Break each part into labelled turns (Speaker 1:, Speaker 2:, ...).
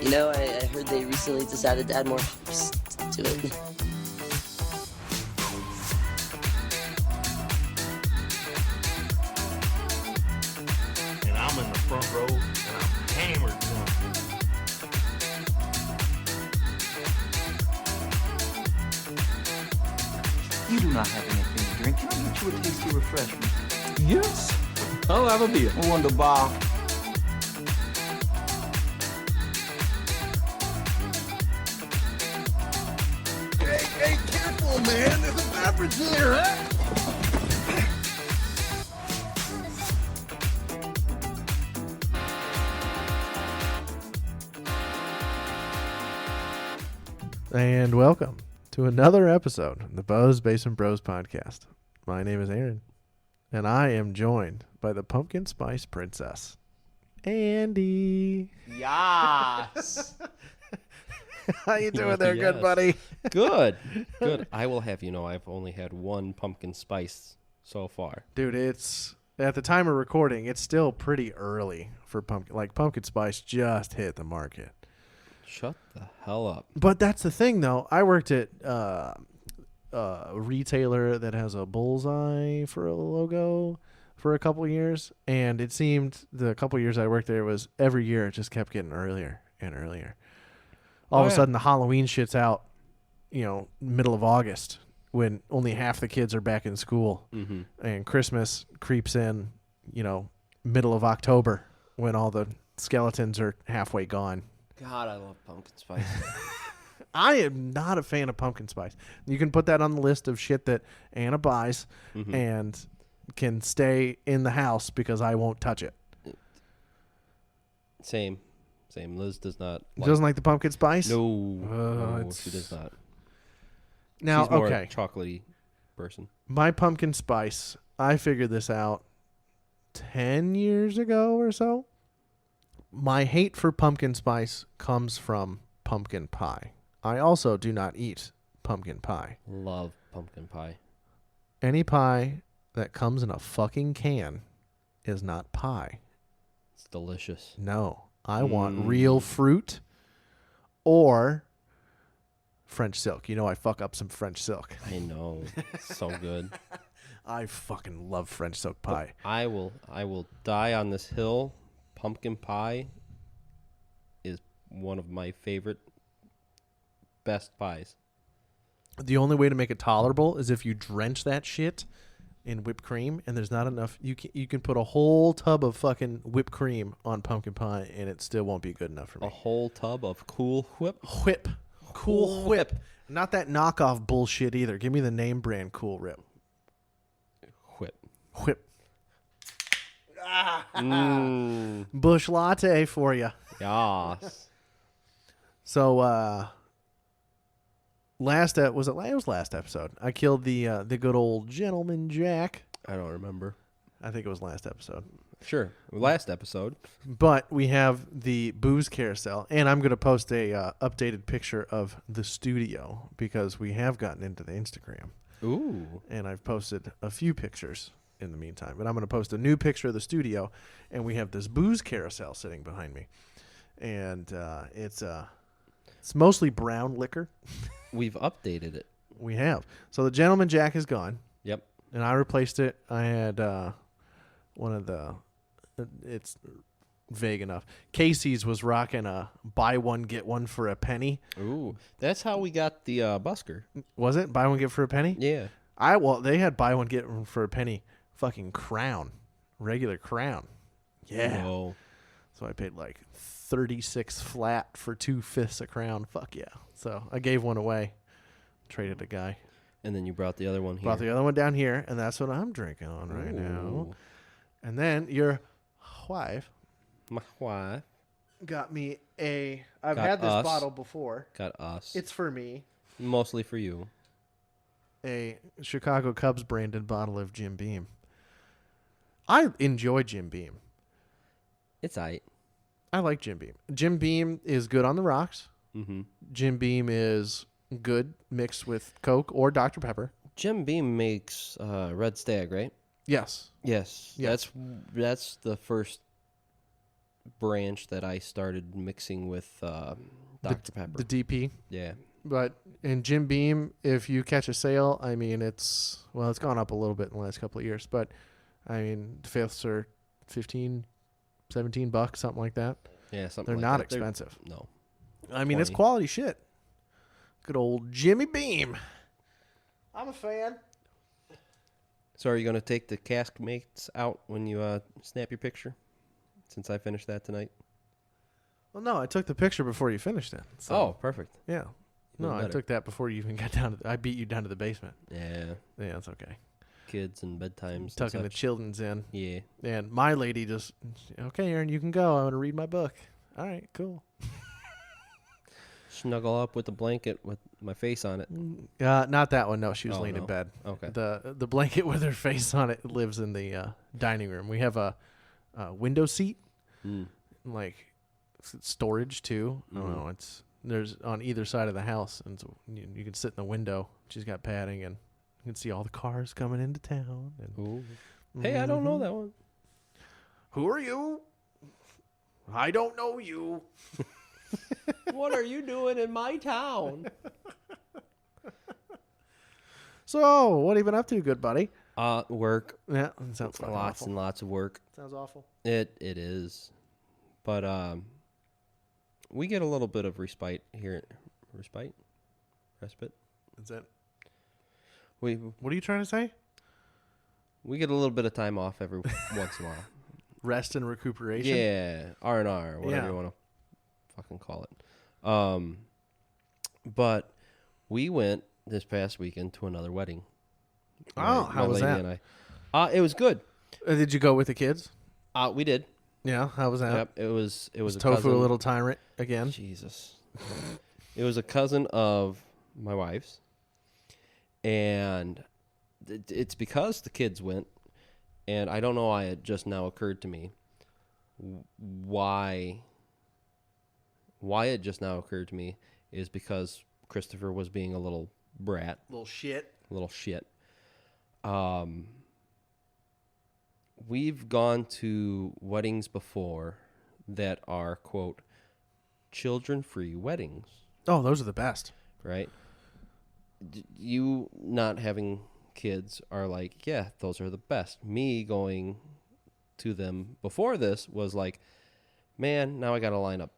Speaker 1: You know, I heard they recently decided to add more ships to it.
Speaker 2: And I'm in the front row, and I'm hammered drunk.
Speaker 3: You do not have anything to drink. Can I get you a tasty refreshment?
Speaker 4: Yes, I'll have a beer.
Speaker 3: Wunderbar.
Speaker 2: Hey, careful, man. There's a beverage here, huh?
Speaker 4: And welcome to another episode of the Buzz Basement Bros podcast. My name is Aaron, and I am joined by the Pumpkin Spice Princess, Andy.
Speaker 3: Yes.
Speaker 4: How you doing there, good
Speaker 5: Yes.
Speaker 4: buddy?
Speaker 5: Good. I will have you know I've only had one pumpkin spice so far.
Speaker 4: Dude, it's at the time of recording, it's still pretty early for pumpkin. Like pumpkin spice just hit the market.
Speaker 5: Shut the hell up.
Speaker 4: But that's the thing, though. I worked at a retailer that has a bullseye for a logo for a couple years, and it seemed the couple years I worked there was every year it just kept getting earlier and earlier. All of a sudden, the Halloween shit's out, middle of August when only half the kids are back in school, and Christmas creeps in, middle of October when all the skeletons are halfway gone.
Speaker 5: God, I love pumpkin spice.
Speaker 4: I am not a fan of pumpkin spice. You can put that on the list of shit that Anna buys and can stay in the house because I won't touch it.
Speaker 5: Same. Liz does not.
Speaker 4: Doesn't like the pumpkin spice?
Speaker 5: No, she does not.
Speaker 4: Now,
Speaker 5: She's more
Speaker 4: okay.
Speaker 5: a chocolatey person.
Speaker 4: My pumpkin spice, I figured this out 10 years ago or so. My hate for pumpkin spice comes from pumpkin pie. I also do not eat pumpkin pie.
Speaker 5: Love pumpkin pie.
Speaker 4: Any pie that comes in a fucking can is not pie.
Speaker 5: It's delicious.
Speaker 4: No. I want real fruit or French silk. I fuck up some French silk.
Speaker 5: I know. So good.
Speaker 4: I fucking love French silk pie.
Speaker 5: I will die on this hill. Pumpkin pie is one of my favorite best pies.
Speaker 4: The only way to make it tolerable is if you drench that shit in whipped cream, and there's not enough. You can put a whole tub of fucking whipped cream on pumpkin pie, and it still won't be good enough for me.
Speaker 5: A whole tub of Cool Whip.
Speaker 4: Cool Whip. Not that knockoff bullshit either. Give me the name brand Cool Whip. Whip. Bush latte for you.
Speaker 5: Yes.
Speaker 4: So, it was last episode. I killed the good old Gentleman Jack.
Speaker 5: I don't remember.
Speaker 4: I think it was last episode.
Speaker 5: Sure. Last episode.
Speaker 4: But we have the booze carousel, and I'm going to post a updated picture of the studio because we have gotten into the Instagram.
Speaker 5: Ooh.
Speaker 4: And I've posted a few pictures in the meantime. But I'm going to post a new picture of the studio, and we have this booze carousel sitting behind me. And it's mostly brown liquor.
Speaker 5: We've updated it.
Speaker 4: We have. So the Gentleman Jack is gone.
Speaker 5: Yep.
Speaker 4: And I replaced it. I had one of the, it's vague enough. Casey's was rocking a buy one, get one for a penny.
Speaker 5: Ooh. That's how we got the busker.
Speaker 4: Was it? Buy one, get for a penny?
Speaker 5: Yeah.
Speaker 4: They had buy one, get one for a penny. Fucking Crown. Regular Crown. Yeah.
Speaker 5: No.
Speaker 4: So I paid like 36 flat for 2/5 a Crown. Fuck yeah. So I gave one away. Traded a guy.
Speaker 5: And then you brought the other one here.
Speaker 4: Brought the other one down here, and that's what I'm drinking on right now.
Speaker 5: Ooh.
Speaker 4: And then your wife
Speaker 5: My wife
Speaker 4: got me I've
Speaker 5: Got
Speaker 4: had this
Speaker 5: us.
Speaker 4: bottle before.
Speaker 5: got us.
Speaker 4: It's for me.
Speaker 5: Mostly for you.
Speaker 4: A Chicago Cubs branded bottle of Jim Beam. I enjoy Jim Beam.
Speaker 5: It's aight.
Speaker 4: I like Jim Beam. Jim Beam is good on the rocks.
Speaker 5: Mm-hmm.
Speaker 4: Jim Beam is good mixed with Coke or Dr. Pepper.
Speaker 5: Jim Beam makes Red Stag, right?
Speaker 4: Yes.
Speaker 5: Yes.
Speaker 4: Yeah.
Speaker 5: That's the first branch that I started mixing with Dr. Pepper.
Speaker 4: The DP.
Speaker 5: Yeah.
Speaker 4: But in Jim Beam, if you catch a sale, I mean, it's gone up a little bit in the last couple of years, but I mean, the fifths are $15, $17, something like that.
Speaker 5: Yeah, something
Speaker 4: They're
Speaker 5: like
Speaker 4: not
Speaker 5: that.
Speaker 4: expensive.
Speaker 5: No.
Speaker 4: I mean, it's
Speaker 5: 20.
Speaker 4: quality shit. Good old Jimmy Beam. I'm a fan.
Speaker 5: So are you going to take the cask mates out when you snap your picture? Since I finished that tonight.
Speaker 4: Well, no, I took the picture before you finished it. So,
Speaker 5: Oh, perfect.
Speaker 4: yeah. No,
Speaker 5: Even
Speaker 4: I
Speaker 5: better.
Speaker 4: took that before you even got down to I beat you down to the basement.
Speaker 5: Yeah.
Speaker 4: Yeah, that's okay.
Speaker 5: Kids and bedtimes.
Speaker 4: Tucking the
Speaker 5: and such.
Speaker 4: children's in.
Speaker 5: Yeah.
Speaker 4: And my lady just, okay, Aaron, you can go. I want to read my book. All right, cool.
Speaker 5: Snuggle up with the blanket with my face on it.
Speaker 4: Not that one. No, she was
Speaker 5: Oh,
Speaker 4: laying in
Speaker 5: no.
Speaker 4: bed.
Speaker 5: Okay.
Speaker 4: The blanket with her face on it lives in the dining room. We have a window seat, like storage too. I don't know. There's on either side of the house, and so you can sit in the window. She's got padding, and you can see all the cars coming into town. And,
Speaker 5: Ooh. Hey, I don't know that one.
Speaker 4: Who are you? I don't know you.
Speaker 5: What are you doing in my town?
Speaker 4: So, what have you been up to, good buddy?
Speaker 5: Work.
Speaker 4: Yeah, that sounds fucking
Speaker 5: Lots
Speaker 4: awful.
Speaker 5: and lots of work.
Speaker 4: Sounds awful.
Speaker 5: It is. But we get a little bit of respite here. Respite? Respite?
Speaker 4: Is that
Speaker 5: We
Speaker 4: what are you trying to say?
Speaker 5: get a little bit of time off every once in a while.
Speaker 4: Rest and recuperation.
Speaker 5: Yeah, R&R, whatever
Speaker 4: Yeah.
Speaker 5: you want to fucking call it. But we went this past weekend to another wedding.
Speaker 4: Oh, how was that?
Speaker 5: And I. It was good.
Speaker 4: Did you go with the kids?
Speaker 5: We did.
Speaker 4: Yeah, how was that?
Speaker 5: Yep. It was a
Speaker 4: Tofu
Speaker 5: cousin.
Speaker 4: a little tyrant again.
Speaker 5: Jesus. It was a cousin of my wife's, and it's because the kids went, and I don't know why it just now occurred to me why it just now occurred to me is because Christopher was being a little brat,
Speaker 4: Little shit.
Speaker 5: little shit. We've gone to weddings before that are, quote, children-free weddings,
Speaker 4: Oh, those are the best.
Speaker 5: right? You not having kids are like, yeah, those are the best. Me going to them before this was like, man, now I got to line up.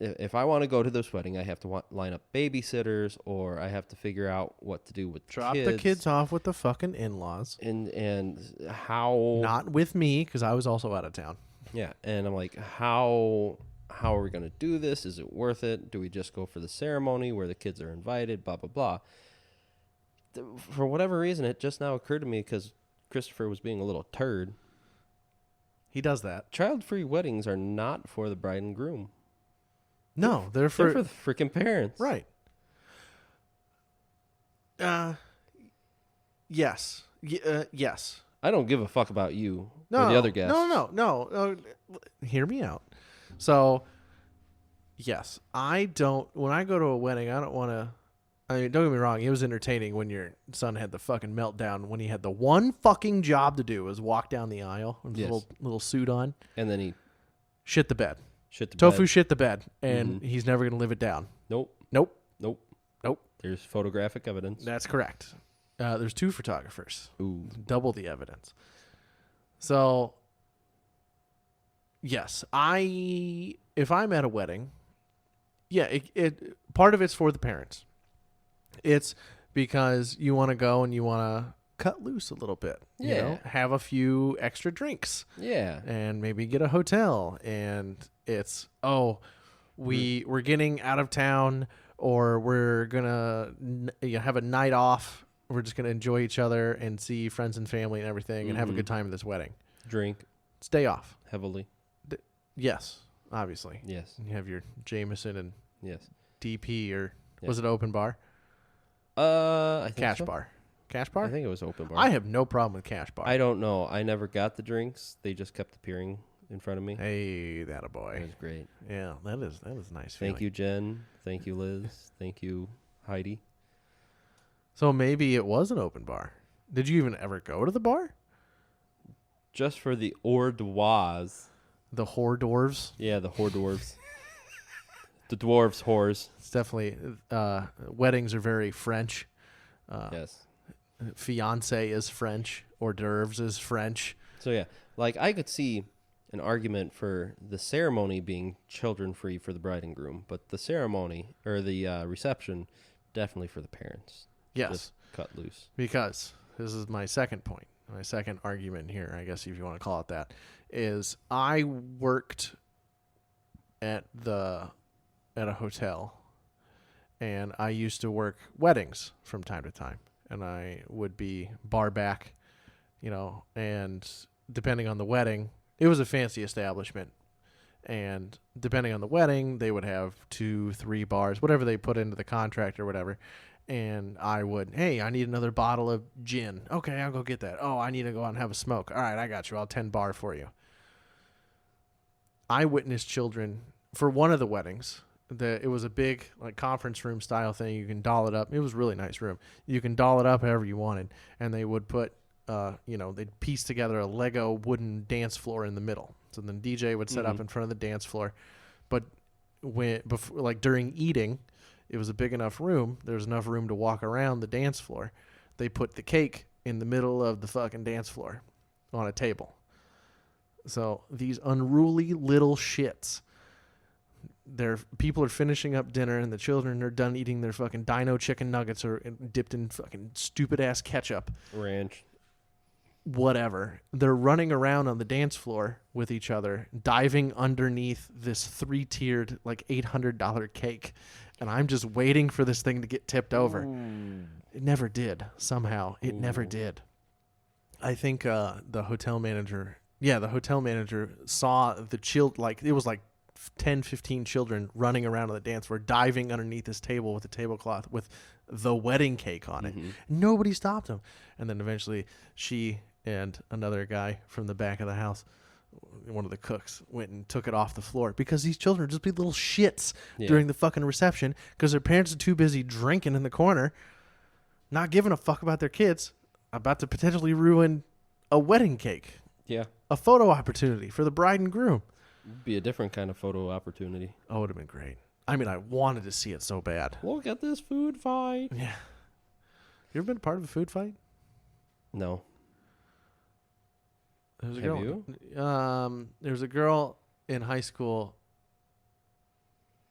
Speaker 5: If I want to go to this wedding, I have to line up babysitters, or I have to figure out what to do with
Speaker 4: Drop
Speaker 5: kids.
Speaker 4: the kids off with the fucking in-laws.
Speaker 5: And how
Speaker 4: Not with me, because I was also out of town.
Speaker 5: Yeah, and I'm like, how are we going to do this? Is it worth it? Do we just go for the ceremony where the kids are invited, blah, blah, blah. For whatever reason, it just now occurred to me because Christopher was being a little turd.
Speaker 4: He does that.
Speaker 5: Child-free weddings are not for the bride and groom.
Speaker 4: No, they're
Speaker 5: They're
Speaker 4: for
Speaker 5: for the freaking parents.
Speaker 4: right. Yes. Yes.
Speaker 5: I don't give a fuck about you
Speaker 4: No.
Speaker 5: or the other guests.
Speaker 4: No. Hear me out. So, yes, I don't. When I go to a wedding, I don't want to. I mean, don't get me wrong. It was entertaining when your son had the fucking meltdown when he had the one fucking job to do was walk down the aisle with his
Speaker 5: Yes.
Speaker 4: little suit on,
Speaker 5: And then he
Speaker 4: shit the bed.
Speaker 5: shit the
Speaker 4: Tofu
Speaker 5: bed.
Speaker 4: shit the bed, and he's never gonna live it down.
Speaker 5: Nope.
Speaker 4: Nope.
Speaker 5: Nope.
Speaker 4: Nope.
Speaker 5: There's photographic evidence.
Speaker 4: That's correct. There's 2 photographers.
Speaker 5: Ooh.
Speaker 4: Double the evidence. So, yes, if I'm at a wedding, yeah, it part of it's for the parents. It's because you want to go and you want to cut loose a little bit. You
Speaker 5: Yeah.
Speaker 4: know, have a few extra drinks
Speaker 5: Yeah.
Speaker 4: and maybe get a hotel. And it's, we're getting out of town, or we're gonna have a night off. We're just gonna enjoy each other and see friends and family and everything, and have a good time at this wedding.
Speaker 5: Drink
Speaker 4: It's day off.
Speaker 5: heavily.
Speaker 4: Yes, obviously.
Speaker 5: Yes.
Speaker 4: You have your Jameson and
Speaker 5: Yes.
Speaker 4: DP, or
Speaker 5: Yeah.
Speaker 4: was it open bar?
Speaker 5: I think
Speaker 4: Cash
Speaker 5: so.
Speaker 4: bar. Cash bar?
Speaker 5: I think it was open bar.
Speaker 4: I have no problem with cash bar.
Speaker 5: I don't know. I never got the drinks. They just kept appearing in front of me.
Speaker 4: Hey, that a
Speaker 5: It
Speaker 4: boy.
Speaker 5: was great.
Speaker 4: Yeah, that is nice.
Speaker 5: Thank you, Jen. Thank you, Liz. Thank you, Heidi.
Speaker 4: So maybe it was an open bar. Did you even ever go to the bar?
Speaker 5: Just for the hors d'oirs.
Speaker 4: The whore dwarves.
Speaker 5: Yeah, the whore dwarves. The dwarves whores.
Speaker 4: It's definitely weddings are very French.
Speaker 5: Yes.
Speaker 4: Fiance is French. Hors d'oeuvres is French.
Speaker 5: So yeah, like I could see an argument for the ceremony being children free for the bride and groom, but the ceremony or the reception definitely for the parents.
Speaker 4: Yes.
Speaker 5: Just cut loose.
Speaker 4: Because this is my second point. My second argument here, I guess if you want to call it that, is I worked at a hotel, and I used to work weddings from time to time, and I would be bar back, and depending on the wedding, it was a fancy establishment, and depending on the wedding, they would have 2-3 bars, whatever they put into the contract or whatever. And I would, hey, I need another bottle of gin. Okay, I'll go get that. Oh, I need to go out and have a smoke. All right, I got you. I'll 10 bar for you. I witnessed children for one of the weddings. It was a big conference room style thing. You can doll it up. It was a really nice room. You can doll it up however you wanted. And they would put, they'd piece together a Lego wooden dance floor in the middle. So then the DJ would set up in front of the dance floor. But during eating, it was a big enough room. There was enough room to walk around the dance floor. They put the cake in the middle of the fucking dance floor on a table. So these unruly little shits, people are finishing up dinner and the children are done eating their fucking dino chicken nuggets or dipped in fucking stupid ass ketchup.
Speaker 5: Ranch.
Speaker 4: Whatever. They're running around on the dance floor with each other, diving underneath this 3-tiered, $800 cake. And I'm just waiting for this thing to get tipped over. Ooh. It never did. Somehow. It never did. I think the hotel manager saw the it was 10, 15 children running around on the dance floor, diving underneath this table with a tablecloth with the wedding cake on it. Nobody stopped them. And then eventually she and another guy from the back of the house, one of the cooks, went and took it off the floor because these children just be little shits during the fucking reception because their parents are too busy drinking in the corner, not giving a fuck about their kids, about to potentially ruin a wedding cake.
Speaker 5: Yeah.
Speaker 4: A photo opportunity for the bride and groom.
Speaker 5: Be a different kind of photo opportunity.
Speaker 4: Oh, it would have been great. I mean, I wanted to see it so bad.
Speaker 5: Look at this food fight.
Speaker 4: Yeah. You ever been a part of a food fight?
Speaker 5: No.
Speaker 4: Have
Speaker 5: you?
Speaker 4: There was a girl in high school.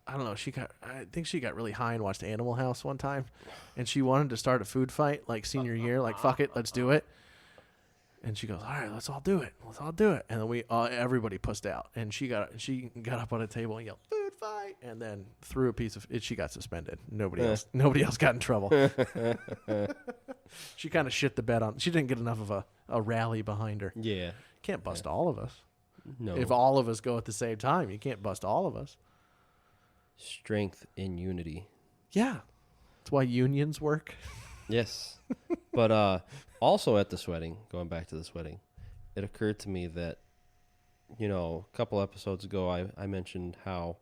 Speaker 4: I don't know. I think she got really high and watched Animal House one time, and she wanted to start a food fight senior year. Fuck it, let's do it. And she goes, all right, let's all do it. Let's all do it. And then everybody pussed out, and she got up on a table and yelled, "Food fight!" And then threw a piece of it. She got suspended. Nobody else got in trouble. She kind of shit the bed on. She didn't get enough of a rally behind her.
Speaker 5: Yeah.
Speaker 4: Can't bust all of us.
Speaker 5: No.
Speaker 4: If all of us go at the same time, you can't bust all of us.
Speaker 5: Strength in unity.
Speaker 4: Yeah. That's why unions work.
Speaker 5: Yes. But also at this wedding, going back to this wedding, it occurred to me that, a couple episodes ago, I mentioned how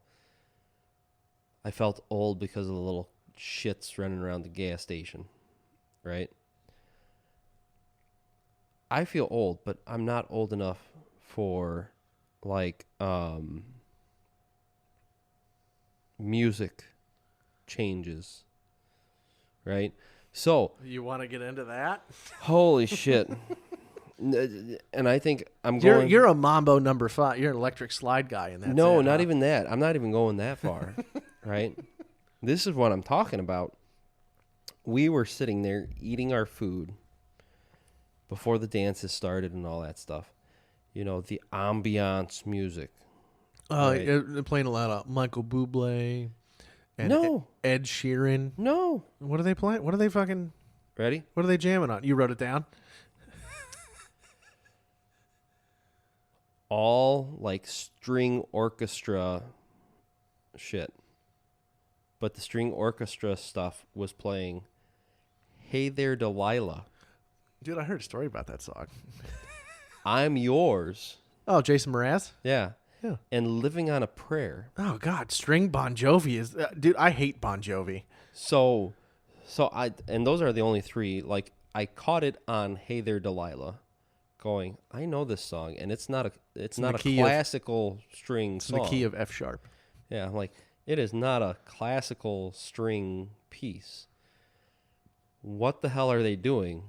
Speaker 5: I felt old because of the little shits running around the gas station, right? I feel old, but I'm not old enough for, music changes, right? So
Speaker 4: you want to get into that?
Speaker 5: Holy shit! And I think I'm going.
Speaker 4: You're a Mambo number 5. You're an electric slide guy, and that's
Speaker 5: no,
Speaker 4: it,
Speaker 5: not even that. I'm not even going that far, right? This is what I'm talking about. We were sitting there eating our food before the dances started and all that stuff. The ambiance music.
Speaker 4: Right? They're playing a lot of Michael Bublé. And
Speaker 5: no.
Speaker 4: Ed Sheeran.
Speaker 5: No.
Speaker 4: What are they playing? What are they fucking...
Speaker 5: Ready?
Speaker 4: What are they jamming on? You wrote it down?
Speaker 5: All string orchestra shit. But the string orchestra stuff was playing Hey There Delilah.
Speaker 4: Dude, I heard a story about that song.
Speaker 5: I'm Yours.
Speaker 4: Oh, Jason Mraz?
Speaker 5: Yeah.
Speaker 4: Yeah.
Speaker 5: And Living on a Prayer.
Speaker 4: Oh, God. String Bon Jovi is... dude, I hate Bon Jovi.
Speaker 5: So and those are the only 3. I caught it on Hey There Delilah. going, I know this song, and it's not a
Speaker 4: in the
Speaker 5: a
Speaker 4: key of-
Speaker 5: classical string
Speaker 4: It's
Speaker 5: song.
Speaker 4: in the key of F sharp.
Speaker 5: Yeah, I'm like, it is not a classical string piece. What the hell are they doing?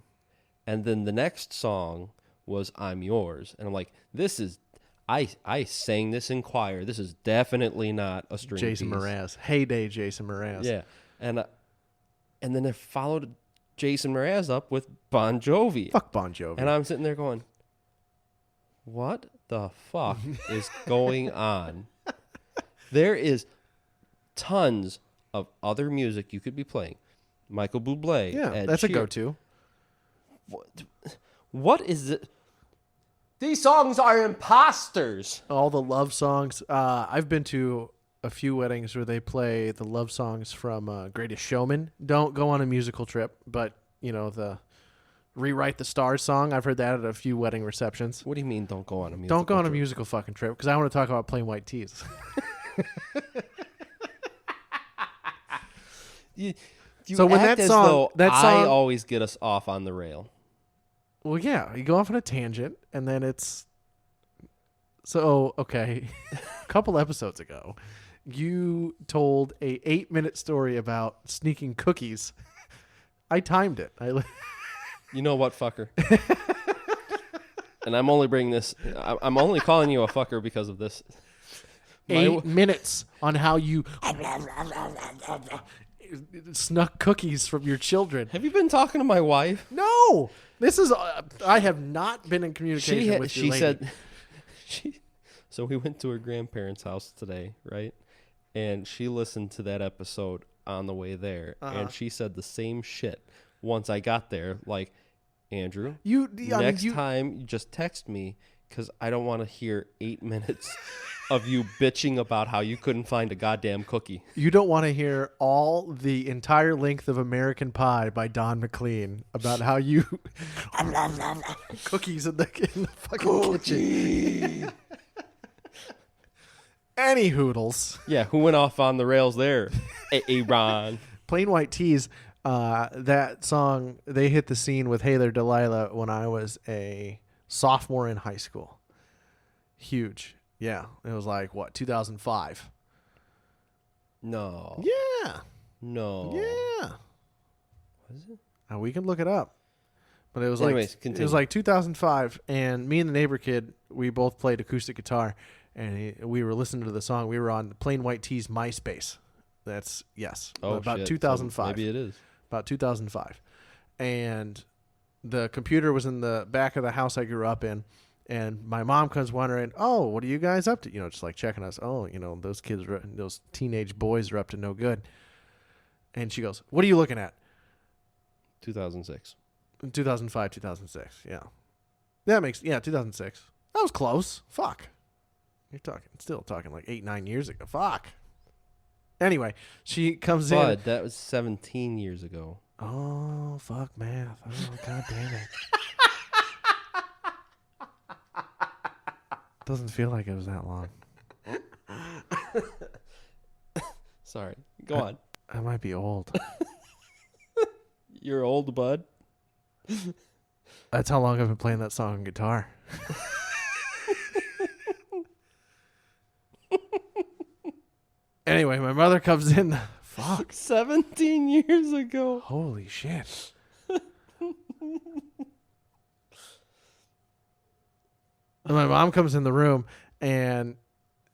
Speaker 5: And then the next song was I'm Yours. And I'm like, this is, I sang this in choir. This is definitely not a string
Speaker 4: Jason
Speaker 5: piece.
Speaker 4: Mraz. Heyday Jason Mraz.
Speaker 5: Yeah. And then they followed Jason Mraz up with Bon Jovi.
Speaker 4: Fuck Bon Jovi.
Speaker 5: And I'm sitting there going, what the fuck is going on? There is tons of other music you could be playing. Michael Bublé.
Speaker 4: yeah,
Speaker 5: Ed
Speaker 4: that's a
Speaker 5: Sheeran.
Speaker 4: go-to.
Speaker 5: What is it? These songs are imposters.
Speaker 4: All the love songs. I've been to a few weddings where they play the love songs from Greatest Showman. Don't go on a musical trip, but the Rewrite the Stars song. I've heard that at a few wedding receptions.
Speaker 5: What do you mean don't go on a musical
Speaker 4: Don't go on a
Speaker 5: trip?
Speaker 4: musical fucking trip because I want to talk about plain white tees.
Speaker 5: You
Speaker 4: So when
Speaker 5: act
Speaker 4: that
Speaker 5: as
Speaker 4: song-
Speaker 5: though
Speaker 4: that
Speaker 5: I
Speaker 4: song-
Speaker 5: always get us off on the rail.
Speaker 4: Well, yeah, you go off on a tangent, and then it's so okay. A couple episodes ago, you told a 8-minute story about sneaking cookies. I timed it.
Speaker 5: You know what, fucker? And I'm only bringing this. I'm only calling you a fucker because of this.
Speaker 4: 8 minutes on how you snuck cookies from your children.
Speaker 5: Have you been talking to my wife?
Speaker 4: No, this is. I have not been in communication with your
Speaker 5: She
Speaker 4: lady.
Speaker 5: said. So we went to her grandparents' house today, right? And she listened to that episode on the way there, and she said the same shit. Once I got there, like, Andrew, next time you just text me because I don't want to hear 8 minutes of you bitching about how you couldn't find a goddamn cookie.
Speaker 4: You don't want to hear all the entire length of American Pie by Don McLean about how you cookies in the fucking kitchen. Any hoodles.
Speaker 5: Yeah, who went off on the rails there? Aaron.
Speaker 4: Plain White Tees. That song, they hit the scene with Hey There Delilah when I was a sophomore in high school. Huge. Yeah. It was like, 2005?
Speaker 5: No.
Speaker 4: Yeah.
Speaker 5: No.
Speaker 4: Yeah.
Speaker 5: Was it?
Speaker 4: We can look it up. But it was
Speaker 5: Anyways,
Speaker 4: it
Speaker 5: continue.
Speaker 4: was like 2005, and me and the neighbor kid, we both played acoustic guitar, and we were listening to the song. We were on Plain White Tees MySpace. That's about
Speaker 5: shit.
Speaker 4: 2005.
Speaker 5: So maybe it is.
Speaker 4: About 2005, and the computer was in the back of the house I grew up in, and my mom comes wondering, "Oh, what are you guys up to?" Just like checking us. Oh, those kids, those teenage boys are up to no good. And she goes, "What are you looking at?"
Speaker 5: 2006.
Speaker 4: 2005, 2006. Yeah. That makes 2006. That was close. Fuck. You're still talking like 8-9 years ago. Fuck. Anyway, she comes in.
Speaker 5: Bud, that was 17 years ago.
Speaker 4: Oh, fuck math. Oh, god damn it. Doesn't feel like it was that long.
Speaker 5: Sorry. Go on.
Speaker 4: I might be old.
Speaker 5: You're old, bud.
Speaker 4: That's how long I've been playing that song on guitar. Anyway, my mother comes in. Fuck.
Speaker 5: 17 years ago.
Speaker 4: Holy shit. And my mom comes in the room and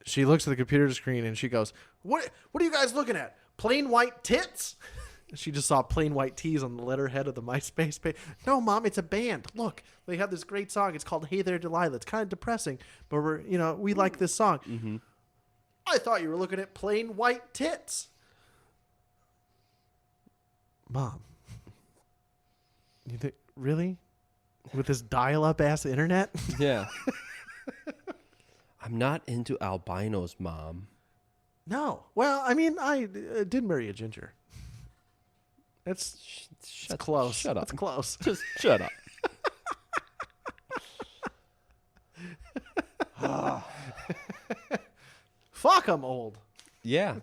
Speaker 4: she looks at the computer screen and she goes, What are you guys looking at? Plain white tits? She just saw Plain White Tees on the letterhead of the MySpace page. No, Mom, it's a band. Look, they have this great song. It's called Hey There Delilah. It's kind of depressing, but we like this song.
Speaker 5: Mm-hmm.
Speaker 4: I thought you were looking at plain white tits. Mom. You think, really? With this dial-up ass internet?
Speaker 5: Yeah. I'm not into albinos, Mom.
Speaker 4: No. Well, I mean, I did marry a ginger. It's close.
Speaker 5: Shut up.
Speaker 4: It's close.
Speaker 5: Just shut up.
Speaker 4: Fuck, I'm old.
Speaker 5: Yeah.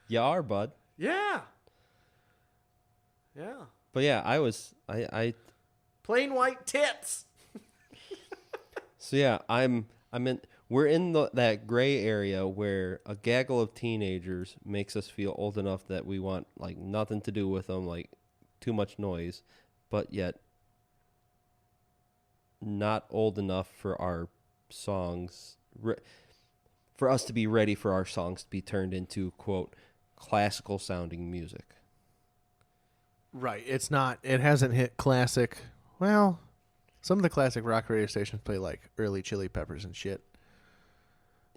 Speaker 5: You are, bud.
Speaker 4: Yeah. Yeah.
Speaker 5: But yeah, I
Speaker 4: Plain white tits.
Speaker 5: So yeah, we're in that gray area where a gaggle of teenagers makes us feel old enough that we want like nothing to do with them, like too much noise, but yet not old enough for our songs, for us to be ready for our songs to be turned into, quote, classical sounding music.
Speaker 4: Right. It's not. It hasn't hit classic. Well, some of the classic rock radio stations play like early Chili Peppers and shit.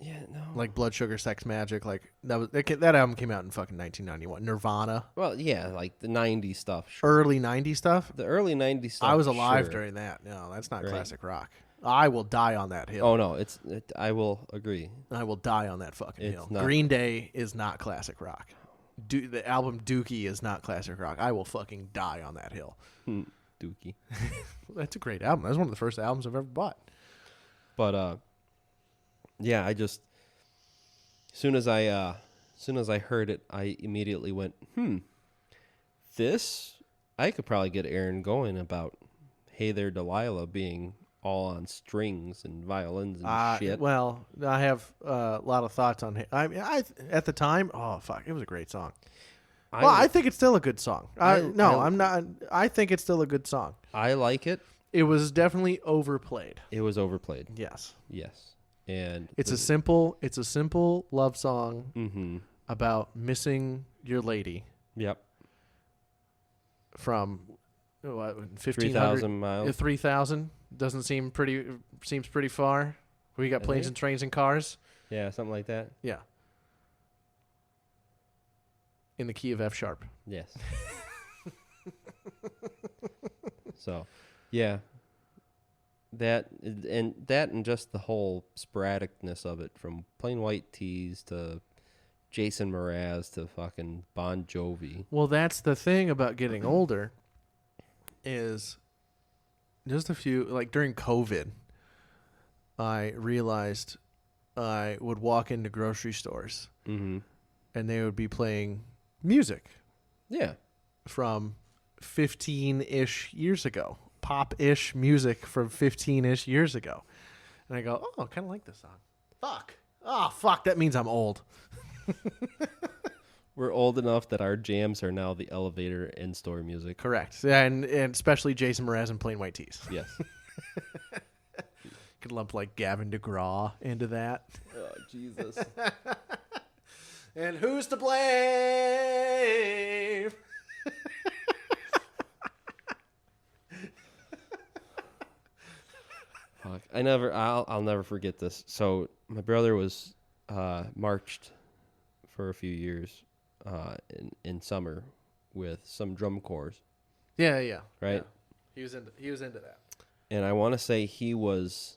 Speaker 5: Yeah, no.
Speaker 4: Like Blood Sugar Sex Magic. Like that album came out in fucking 1991. Nirvana.
Speaker 5: Well, yeah, like the 90s stuff. Sure.
Speaker 4: Early 90s stuff.
Speaker 5: The early 90s stuff.
Speaker 4: I was alive
Speaker 5: sure.
Speaker 4: during that. No, that's not
Speaker 5: Right.
Speaker 4: classic rock. I will die on that hill.
Speaker 5: Oh, no. I will agree.
Speaker 4: I will die on that fucking
Speaker 5: It's
Speaker 4: hill.
Speaker 5: not.
Speaker 4: Green Day is not classic rock. The album Dookie is not classic rock. I will fucking die on that hill.
Speaker 5: Dookie.
Speaker 4: That's a great album. That's one of the first albums I've ever bought.
Speaker 5: But yeah, I just soon as I heard it, I immediately went, this I could probably get Aaron going about Hey There Delilah being all on strings and violins and shit.
Speaker 4: Well, I have a lot of thoughts on it. I at the time, oh fuck, it was a great song. I think it's still a good song. I'm not. I think it's still a good song.
Speaker 5: I like it.
Speaker 4: It was definitely overplayed.
Speaker 5: It was overplayed.
Speaker 4: Yes.
Speaker 5: Yes. And
Speaker 4: It's a simple love song about missing your lady
Speaker 5: Yep.
Speaker 4: from 1,500
Speaker 5: 3,000 miles.
Speaker 4: 3,000 doesn't seem pretty. Seems pretty far. We got planes and trains and cars.
Speaker 5: Yeah, something like that.
Speaker 4: Yeah. In the key of F sharp.
Speaker 5: Yes. So, yeah. That and just the whole sporadicness of it, from Plain White Tees to Jason Mraz to fucking Bon Jovi.
Speaker 4: Well, that's the thing about getting older is just a few, like during COVID, I realized I would walk into grocery stores
Speaker 5: Mm-hmm.
Speaker 4: and they would be playing music
Speaker 5: Yeah.
Speaker 4: from 15-ish years ago, pop-ish music from 15-ish years ago. And I go, oh, I kind of like this song. Fuck. Oh, fuck. That means I'm old.
Speaker 5: We're old enough that our jams are now the elevator and store music.
Speaker 4: Correct. Yeah, and especially Jason Mraz and Plain White Tees.
Speaker 5: Yes.
Speaker 4: Could lump like Gavin DeGraw into that.
Speaker 5: Oh, Jesus.
Speaker 4: And who's to blame?
Speaker 5: Fuck. I'll never forget this. So my brother was marched for a few years in summer with some drum corps,
Speaker 4: Yeah.
Speaker 5: right?
Speaker 4: Yeah. He was into that.
Speaker 5: And I want to say he was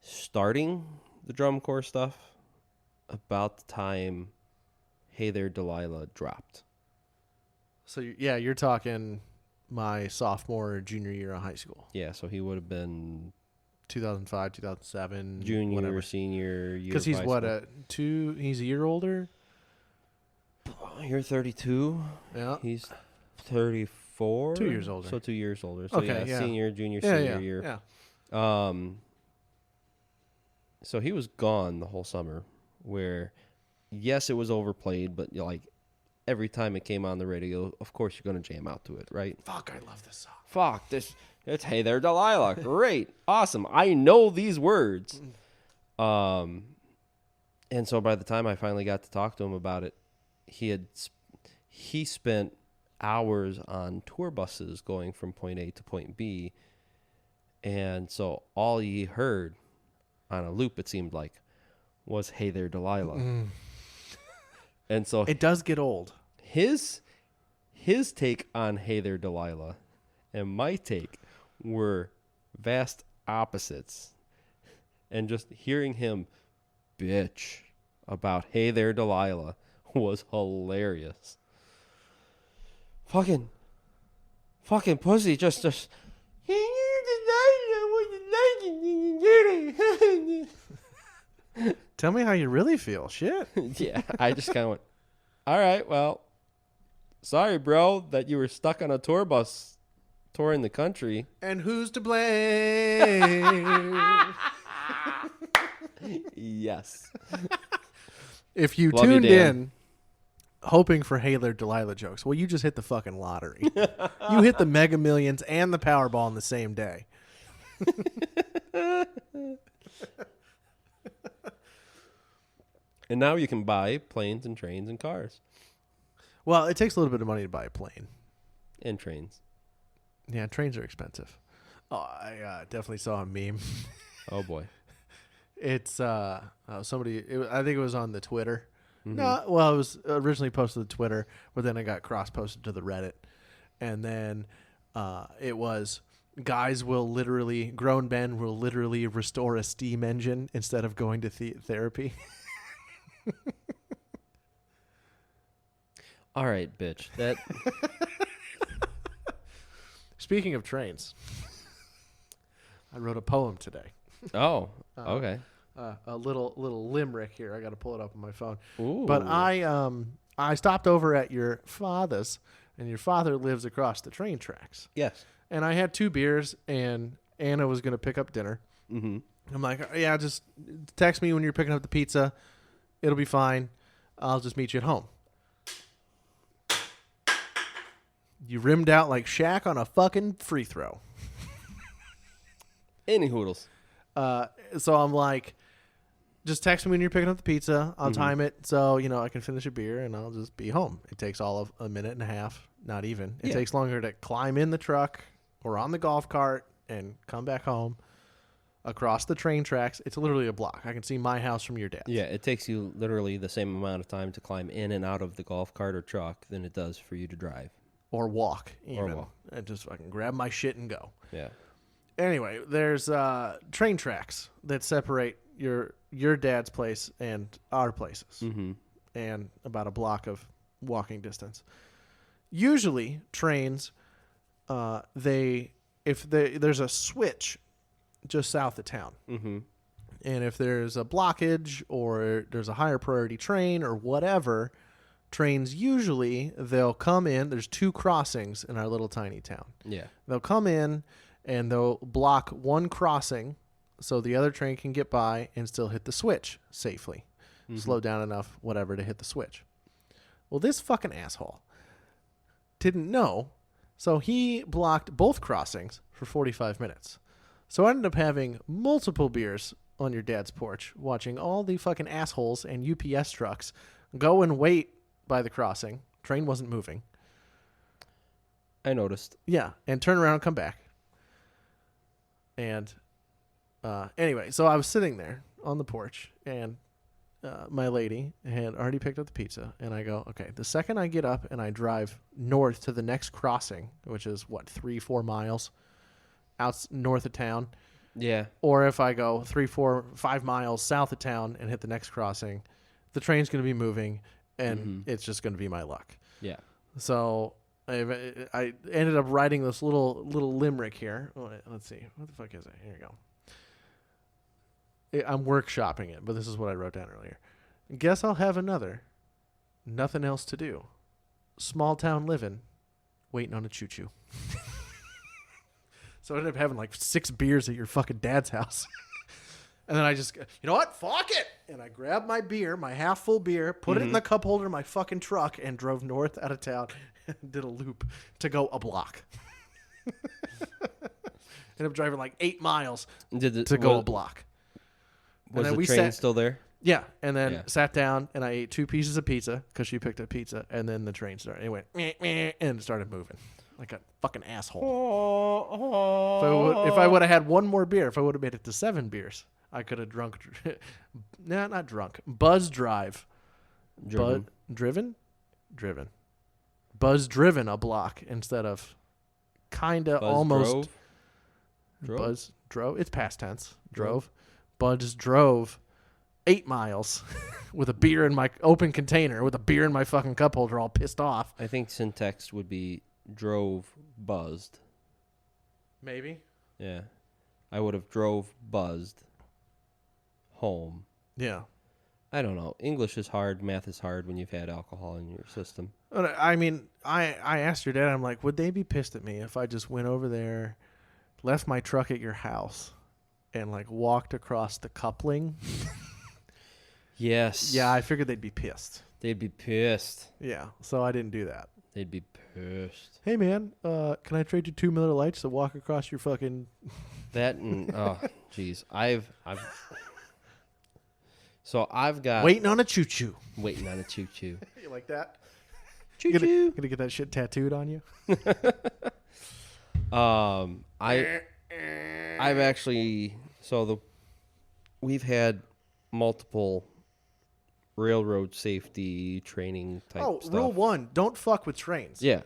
Speaker 5: starting the drum corps stuff about the time Hey There Delilah dropped.
Speaker 4: So yeah, you're talking my sophomore or junior year of high school,
Speaker 5: Yeah, so he would have been
Speaker 4: 2005, 2007,
Speaker 5: junior,
Speaker 4: whatever.
Speaker 5: senior year.
Speaker 4: Because he's
Speaker 5: of high
Speaker 4: what
Speaker 5: school.
Speaker 4: he's a year older.
Speaker 5: You're 32.
Speaker 4: Yeah.
Speaker 5: He's 34.
Speaker 4: 2 years older.
Speaker 5: So 2 years older. So
Speaker 4: Okay,
Speaker 5: yeah,
Speaker 4: yeah.
Speaker 5: senior, junior,
Speaker 4: Yeah,
Speaker 5: senior
Speaker 4: yeah,
Speaker 5: year.
Speaker 4: yeah.
Speaker 5: So he was gone the whole summer. Where, yes, it was overplayed, but like every time it came on the radio, of course you're gonna jam out to it, right?
Speaker 4: Fuck, I love this song.
Speaker 5: Fuck this! It's Hey There Delilah. Great, awesome. I know these words. And so by the time I finally got to talk to him about it, he spent hours on tour buses going from point A to point B, and so all he heard on a loop, it seemed like, was Hey There Delilah. And so
Speaker 4: It does get old.
Speaker 5: his take on Hey There Delilah and my take were vast opposites. And just hearing him bitch about Hey There Delilah was hilarious. Fucking pussy just
Speaker 4: Tell me how you really feel. Shit.
Speaker 5: yeah, I just kind of went, all right, well, sorry, bro, that you were stuck on a tour bus touring the country.
Speaker 4: And who's to blame?
Speaker 5: Yes.
Speaker 4: If you
Speaker 5: Love you,
Speaker 4: tuned
Speaker 5: Dan.
Speaker 4: in hoping for There Delilah jokes, well, you just hit the fucking lottery. You hit the Mega Millions and the Powerball in the same day.
Speaker 5: And now you can buy planes and trains and cars
Speaker 4: Well, it takes a little bit of money to buy a plane.
Speaker 5: and trains.
Speaker 4: Yeah, trains are expensive. Oh, I definitely saw a meme.
Speaker 5: Oh boy.
Speaker 4: It's somebody. I think it was on the Twitter. No, well, it was originally posted to Twitter, but then it got cross posted to the Reddit, and then it was grown men will literally restore a steam engine instead of going to therapy.
Speaker 5: All right, bitch. That
Speaker 4: Speaking of trains, I wrote a poem today.
Speaker 5: Oh, okay.
Speaker 4: A little limerick here. I got to pull it up on my phone.
Speaker 5: Ooh.
Speaker 4: But I stopped over at your father's, and your father lives across the train tracks.
Speaker 5: Yes.
Speaker 4: And I had 2 beers, and Anna was going to pick up dinner.
Speaker 5: Mm-hmm.
Speaker 4: I'm like, yeah, just text me when you're picking up the pizza. It'll be fine. I'll just meet you at home. You rimmed out like Shaq on a fucking free throw.
Speaker 5: Any hoodles.
Speaker 4: So I'm like, just text me when you're picking up the pizza. I'll time it so, I can finish a beer and I'll just be home. It takes all of a minute and a half, not even. It takes longer to climb in the truck or on the golf cart and come back home across the train tracks. It's literally a block. I can see my house from your dad's.
Speaker 5: Yeah, it takes you literally the same amount of time to climb in and out of the golf cart or truck than it does for you to drive.
Speaker 4: Or walk, even.
Speaker 5: Or walk.
Speaker 4: And just fucking grab my shit and go.
Speaker 5: Yeah.
Speaker 4: Anyway, there's train tracks that separate your dad's place and our places, and about a block of walking distance. Usually, trains, there's a switch just south of town, and if there's a blockage or there's a higher priority train or whatever, trains usually they'll come in. There's 2 crossings in our little tiny town.
Speaker 5: Yeah.
Speaker 4: They'll come in and they'll block one crossing so the other train can get by and still hit the switch safely. Slow down enough, whatever, to hit the switch. Well, this fucking asshole didn't know, so he blocked both crossings for 45 minutes. So I ended up having multiple beers on your dad's porch, watching all the fucking assholes and UPS trucks go and wait by the crossing. Train wasn't moving.
Speaker 5: I noticed.
Speaker 4: Yeah, and turn around and come back. And anyway, so I was sitting there on the porch, and my lady had already picked up the pizza, and I go, okay, the second I get up and I drive north to the next crossing, which is, 3-4 miles out north of town,
Speaker 5: Yeah.
Speaker 4: or if I go 3, 4, 5 miles south of town and hit the next crossing, the train's going to be moving, and it's just going to be my luck.
Speaker 5: Yeah.
Speaker 4: So I ended up writing this little limerick here. Let's see. What the fuck is it? Here you go. I'm workshopping it, but this is what I wrote down earlier. Guess I'll have another. Nothing else to do. Small town living. Waiting on a choo-choo. So I ended up having like 6 beers at your fucking dad's house. And then I just, you know what? Fuck it. And I grabbed my beer, my half full beer, put it in the cup holder of my fucking truck, and drove north out of town and did a loop to go a block. Ended up driving like 8 miles to go a block.
Speaker 5: Was
Speaker 4: then
Speaker 5: the
Speaker 4: we
Speaker 5: train
Speaker 4: sat-
Speaker 5: still there?
Speaker 4: Yeah. And then
Speaker 5: Yeah.
Speaker 4: sat down and I ate 2 pieces of pizza because she picked up pizza. And then the train started. It went, meh, meh, and it started moving like a fucking asshole. If I would have had one more beer, if I would have made it to 7 beers, I could have drunk. No, not drunk. Buzz drive.
Speaker 5: Driven.
Speaker 4: Driven. Buzz driven a block instead of kind of almost.
Speaker 5: Drove?
Speaker 4: Buzz drove. It's past tense. Drove. Buzz drove 8 miles with a beer in my open container with a beer in my fucking cup holder, all pissed off.
Speaker 5: I think syntax would be drove buzzed.
Speaker 4: Maybe.
Speaker 5: Yeah. I would have drove buzzed home.
Speaker 4: Yeah.
Speaker 5: I don't know. English is hard. Math is hard when you've had alcohol in your system.
Speaker 4: I mean, I asked your dad, I'm like, would they be pissed at me if I just went over there, left my truck at your house, and like walked across the coupling?
Speaker 5: Yes.
Speaker 4: Yeah, I figured they'd be pissed.
Speaker 5: They'd be pissed.
Speaker 4: Yeah, so I didn't do that.
Speaker 5: They'd be pissed.
Speaker 4: Hey man, can I trade you 2 Miller Lights to walk across your fucking?
Speaker 5: That and oh, jeez, I've got
Speaker 4: Waiting on a choo choo.
Speaker 5: waiting on a choo choo.
Speaker 4: You like that?
Speaker 5: Choo choo.
Speaker 4: Gonna get that shit tattooed on you?
Speaker 5: I've actually we've had multiple railroad safety training type stuff.
Speaker 4: Rule 1: don't fuck with trains.
Speaker 5: Yeah.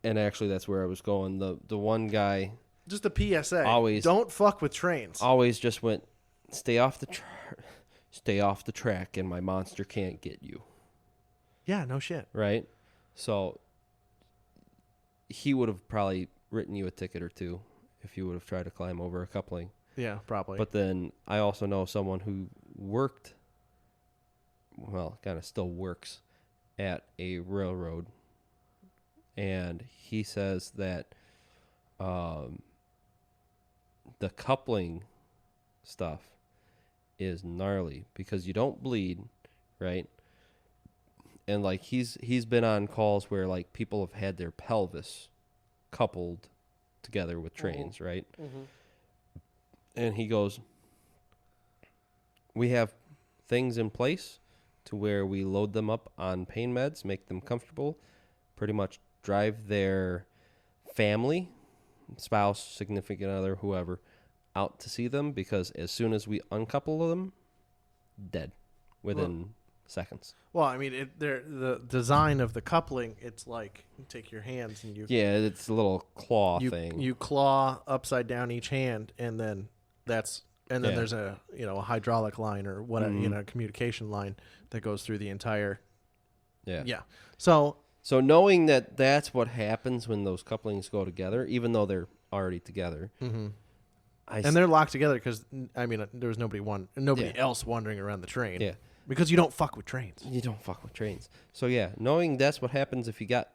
Speaker 5: And actually, that's where I was going. The one guy
Speaker 4: Just a PSA.
Speaker 5: Always.
Speaker 4: Don't fuck with trains.
Speaker 5: always just went, stay off the track, and my monster can't get you.
Speaker 4: Yeah, no shit.
Speaker 5: Right? So he would have probably written you a ticket or two if you would have tried to climb over a coupling.
Speaker 4: Yeah, probably.
Speaker 5: But then I also know someone who kind of still works at a railroad, and he says that the coupling stuff is gnarly because you don't bleed, right? And like he's been on calls where like people have had their pelvis coupled together with trains, right?
Speaker 4: Mm-hmm.
Speaker 5: And he goes, we have things in place to where we load them up on pain meds, make them comfortable, pretty much drive their family, spouse, significant other, whoever, out to see them, because as soon as we uncouple them, dead within seconds.
Speaker 4: Well, I mean, the design of the coupling, it's like you take your hands and you
Speaker 5: It's a little claw thing.
Speaker 4: You claw upside down each hand, and then there's a a hydraulic line or whatever, a communication line that goes through the entire. Yeah. So
Speaker 5: knowing that that's what happens when those couplings go together, even though they're already together,
Speaker 4: and they're locked together because I mean there was nobody else wandering around the train.
Speaker 5: Yeah.
Speaker 4: Because you don't fuck with trains.
Speaker 5: You don't fuck with trains. So yeah, knowing that's what happens if you got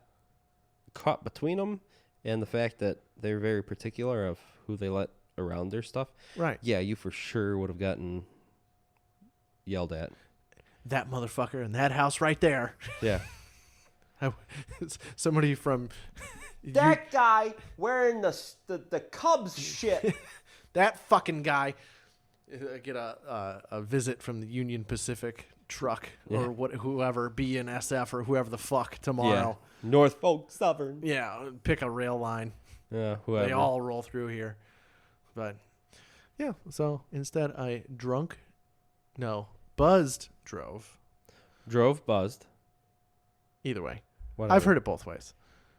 Speaker 5: caught between them, and the fact that they're very particular of who they let around their stuff.
Speaker 4: Right.
Speaker 5: Yeah, you for sure would have gotten yelled at.
Speaker 4: That motherfucker in that house right there.
Speaker 5: Yeah.
Speaker 4: Somebody from
Speaker 6: That guy wearing the Cubs shit.
Speaker 4: that fucking guy. Get a visit from the Union Pacific truck or whoever, BNSF or whoever the fuck tomorrow.
Speaker 5: Yeah. Norfolk Southern.
Speaker 4: Yeah, pick a rail line.
Speaker 5: Yeah, whoever.
Speaker 4: They all roll through here. But yeah, so instead I buzzed drove.
Speaker 5: Drove, buzzed.
Speaker 4: Either way.
Speaker 5: Whatever.
Speaker 4: I've heard it both ways.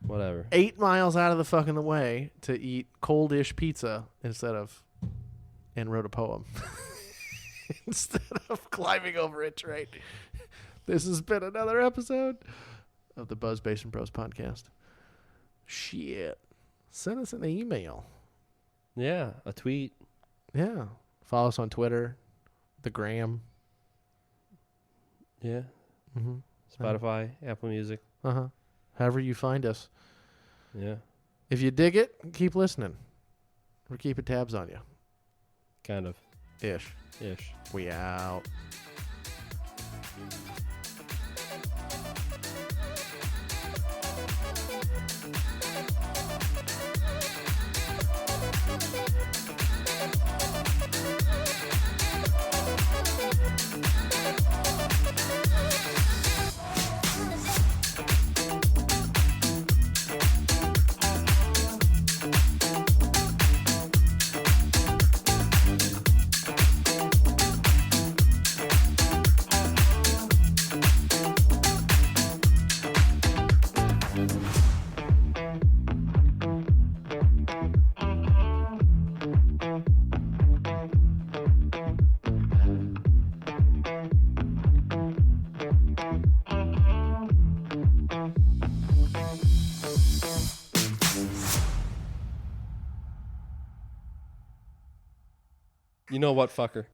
Speaker 5: Whatever.
Speaker 4: 8 miles out of the fucking the way to eat cold-ish pizza and wrote a poem instead of climbing over a train. This has been another episode of the Buzz Basin Bros podcast. Shit. Send us an email.
Speaker 5: Yeah, a tweet.
Speaker 4: Yeah. Follow us on Twitter, the Gram.
Speaker 5: Yeah.
Speaker 4: Mm-hmm.
Speaker 5: Spotify, Apple Music.
Speaker 4: Uh-huh. However you find us.
Speaker 5: Yeah.
Speaker 4: If you dig it, keep listening. We're keeping tabs on you.
Speaker 5: Kind of.
Speaker 4: Ish. We out.
Speaker 5: You know what, fucker?